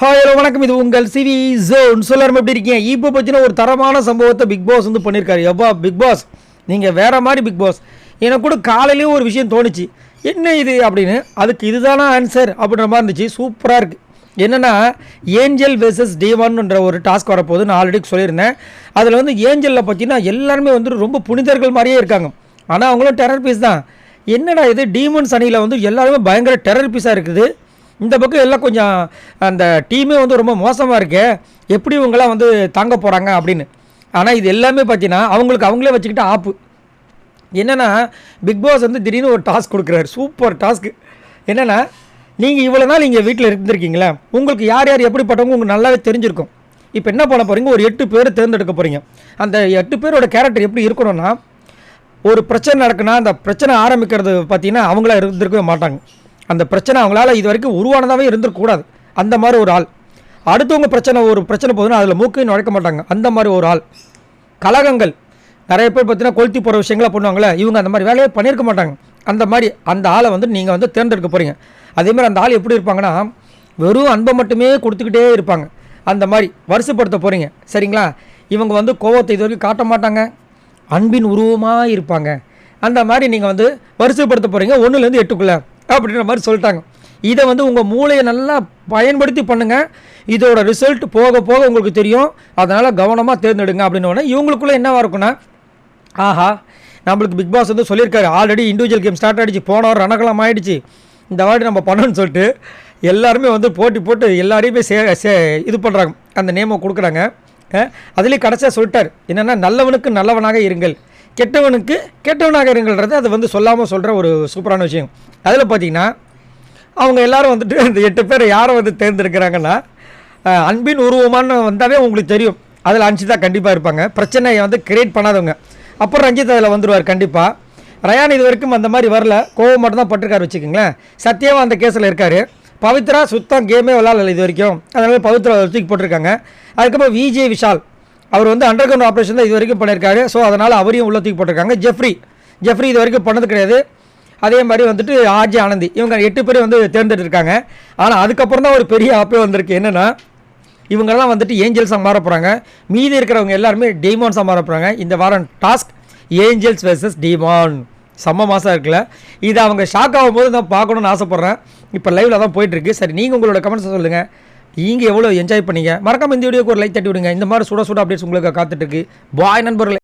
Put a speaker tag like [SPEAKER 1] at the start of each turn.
[SPEAKER 1] Hi hello வணக்கம். இது உங்கள் சிவி ஜோன். சொல்லாரும் எப்படி இருக்கீங்க? இப்போ பார்த்தீங்கன்னா ஒரு தரமான சம்பவத்தை பிக் பாஸ் வந்து பண்ணியிருக்காரு. எப்பா பிக் பாஸ், நீங்கள் வேறு மாதிரி பிக் பாஸ். எனக்கு கூட காலையிலேயே ஒரு விஷயம் தோணுச்சு, என்ன இது அப்படின்னு. அதுக்கு இதுதானா ஆன்சர் அப்படின்ற மாதிரி இருந்துச்சு. சூப்பராக இருக்குது. என்னென்னா ஏஞ்சல் வெர்சஸ் டேவான்ன்ற ஒரு டாஸ்க் வரப்போகுது. நான் ஆல்ரெடி சொல்லியிருந்தேன். அதில் வந்து ஏஞ்சலில் பார்த்தீங்கன்னா எல்லாருமே வந்து ரொம்ப புனிதர்கள் மாதிரியே இருக்காங்க. ஆனால் அவங்களும் டெரர் பீஸ் தான். என்னடா இது டீமன்ஸ் அணியில் வந்து எல்லாருமே பயங்கர டெரர் பீஸாக இருக்குது. இந்த பக்கம் எல்லாம் கொஞ்சம் அந்த டீமே வந்து ரொம்ப மோசமாக இருக்கே, எப்படி இவங்களாம் வந்து தாங்க போகிறாங்க அப்படின்னு. ஆனால் இது எல்லாமே பார்த்தீங்கன்னா அவங்களுக்கு அவங்களே வச்சுக்கிட்டு ஆப்பு. என்னென்னா பிக் பாஸ் வந்து திடீர்னு ஒரு டாஸ்க் கொடுக்குறாரு. Super task. என்னென்னா நீங்கள் இவ்வளோ நாள் இங்கே வீட்டில் இருந்திருக்கீங்களா, உங்களுக்கு யார் யார் எப்படிப்பட்டவங்க உங்களுக்கு நல்லாவே தெரிஞ்சிருக்கும். இப்போ என்ன பண்ண போகிறீங்க, ஒரு 8 பேர் தேர்ந்தெடுக்க போகிறீங்க. அந்த 8 பேரோட கேரக்டர் எப்படி இருக்கணும்னா, ஒரு பிரச்சனை நடக்குன்னா அந்த பிரச்சனை ஆரம்பிக்கிறது பார்த்தீங்கன்னா அவங்களா இருந்திருக்கவே மாட்டாங்க. அந்த பிரச்சனை அவங்களால இது வரைக்கும் உருவானதாகவே இருந்துருக்கூடாது. அந்த மாதிரி ஒரு ஆள். அடுத்தவங்க ஒரு பிரச்சனை போதுன்னா அதில் மூக்கையும் நுழைக்க மாட்டாங்க. அந்த மாதிரி ஒரு ஆள். கலகங்கள் நிறைய பேர் பார்த்தீங்கன்னா கொளுத்தி போகிற விஷயங்களாக பண்ணுவாங்களே, இவங்க அந்த மாதிரி வேலையே பண்ணியிருக்க மாட்டாங்க. அந்த மாதிரி அந்த ஆளை வந்து நீங்கள் வந்து தேர்ந்தெடுக்க போகிறீங்க. அதேமாதிரி அந்த ஆள் எப்படி இருப்பாங்கன்னா, வெறும் அன்பை மட்டுமே கொடுத்துக்கிட்டே இருப்பாங்க. அந்த மாதிரி வரிசைப்படுத்த போகிறீங்க. சரிங்களா? இவங்க வந்து கோவத்தை இது வரைக்கும் காட்ட மாட்டாங்க, அன்பின் உருவமாக இருப்பாங்க. அந்த மாதிரி நீங்கள் வந்து வரிசைப்படுத்த போகிறீங்க 1லேருந்து 8க்குள்ளே அப்படின்ற மாதிரி சொல்லிட்டாங்க. இதை வந்து உங்கள் மூளையை நல்லா பயன்படுத்தி பண்ணுங்கள். இதோட ரிசல்ட் போக போக உங்களுக்கு தெரியும். அதனால் கவனமாக தேர்ந்தெடுங்க அப்படின்னு. இவங்களுக்குள்ளே என்னவாக இருக்குன்னா, ஆஹா நம்மளுக்கு பிக் பாஸ் வந்து சொல்லியிருக்காரு, ஆல்ரெடி இண்டிவிஜுவல் கேம் ஸ்டார்ட் ஆகிடுச்சு, போன வாரம் ரணகலம் ஆகிடுச்சு, இந்த வாட்டி நம்ம பண்ணணும்னு சொல்லிட்டு எல்லாருமே வந்து போட்டி போட்டு எல்லாரையுமே இது பண்ணுறாங்க, அந்த நேமை கொடுக்குறாங்க. அதுலேயும் கடைசியாக சொல்லிட்டார் என்னென்னா, நல்லவனுக்கு நல்லவனாக இருங்கள், கெட்டவனுக்கு கெட்டவனாக இருங்கள்ன்றது அதை வந்து சொல்லாமல் சொல்கிற ஒரு சூப்பரான விஷயம். அதில் பார்த்திங்கன்னா அவங்க எல்லோரும் வந்துட்டு இந்த 8 பேர் யாரை வந்து தேர்ந்தெடுக்கிறாங்கன்னா, அன்பின் உருவமானு வந்தாவே உங்களுக்கு தெரியும், அதில் அன்ஷிதா கண்டிப்பாக இருப்பாங்க. பிரச்சனையை வந்து கிரியேட் பண்ணாதவங்க. அப்புறம் ரஞ்சித் அதில் வந்துடுவார் கண்டிப்பாக. ரயான் இது வரைக்கும் அந்த மாதிரி வரல, கோவம் மட்டும் தான் பட்டிருக்காரு வச்சுக்கோங்களேன். சத்யாவும் அந்த கேஸில் இருக்கார். பவித்ரா சுத்தம் கேமே விளாடல இது வரைக்கும், அதனால பவித்ரா தூக்கி போட்டிருக்காங்க. அதுக்கப்புறம் விஜய் விஷால் அவர் வந்து அண்டர் கிரவுண்ட் ஆப்ரேஷன் தான் இது வரைக்கும் பண்ணியிருக்காரு. ஸோ அதனால் அவரையும் உள்ள தூக்கி போட்டிருக்காங்க. ஜெஃப்ரி இது வரைக்கும் பண்ணது கிடையாது. அதே மாதிரி வந்துட்டு ஆர்ஜே ஆனந்தி, இவங்க 8 பேர் வந்து தேர்ந்தெடுத்திருக்காங்க. ஆனால் அதுக்கப்புறம் தான் ஒரு பெரிய ஆப்பே வந்திருக்கு. என்னென்னா இவங்கெல்லாம் வந்துட்டு ஏஞ்சல்ஸாக மாற போகிறாங்க. மீதி இருக்கிறவங்க எல்லாருமே டீமான்ஸாக மாற போகிறாங்க. இந்த வாரம் டாஸ்க் ஏஞ்சல்ஸ் வெர்சஸ் டீமான். செம்ம மாதம் இருக்குல்ல. இதை அவங்க ஷாக் ஆகும்போது நான் பார்க்கணுன்னு ஆசைப்பட்றேன். இப்போ லைவில் தான் போயிட்டுருக்கு. சரி, நீங்கள் உங்களோட கமெண்ட்ஸை சொல்லுங்கள். நீங்கள் எவ்வளோ என்ஜாய் பண்ணீங்க? மறக்காம இந்த வீடியோக்கு ஒரு லைக் தட்டி விடுங்க. இந்த மாதிரி சுட அப்டேட்ஸ் உங்களுக்கு காத்துட்ருக்கு. பாய் நண்பர்களே.